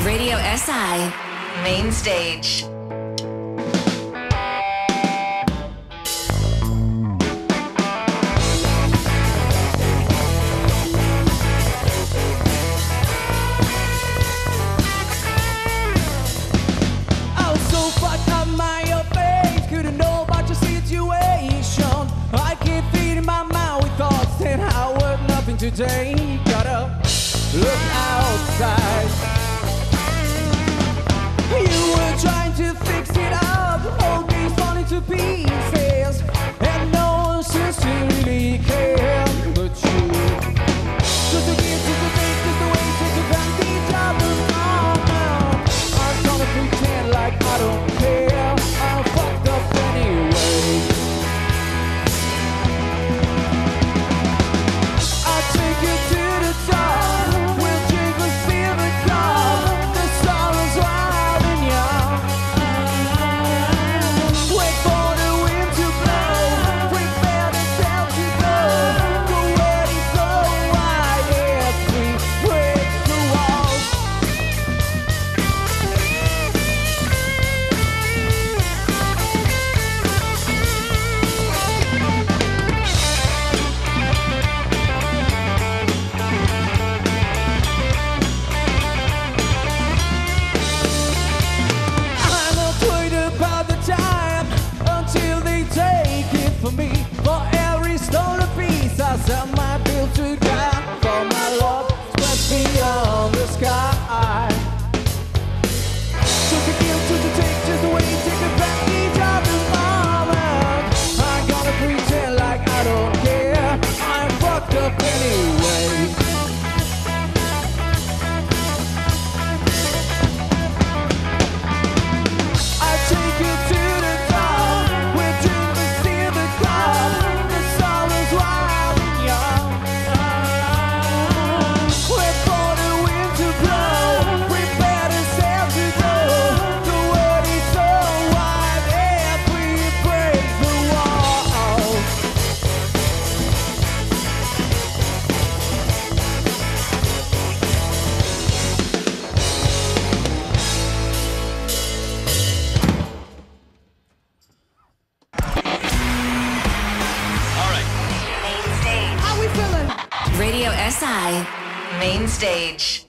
Radio SI, main stage. Today, gotta look outside. You were trying to fix it up, the whole thing's falling to pieces, and no one seems to really care but you. Just to give, just to take, just to wait, take advantage of the moment. I'm gonna pretend like I don't care. I'm fucked up anyway. Take you to the top. We'll drink a silver cup. The sun is wild and young. Wait for the wind to blow. Prepare yourself to go. The world is so wide as we break the walls. Until they take it from me. For every stolen piece I sell my bill to God. For my love spreads beyond the sky. Just to give, just to take, just to wait, take advantage of the moment. I'm gonna pretend like I don't care. I'm fucked up anyway. I take you to the top. We drink the silver cup. The sun is wild and young. Wait for the wind to blow. Prepare yourself to go. The world is so wide as we break the walls. Main stage. How we feeling? Radio SI, main stage.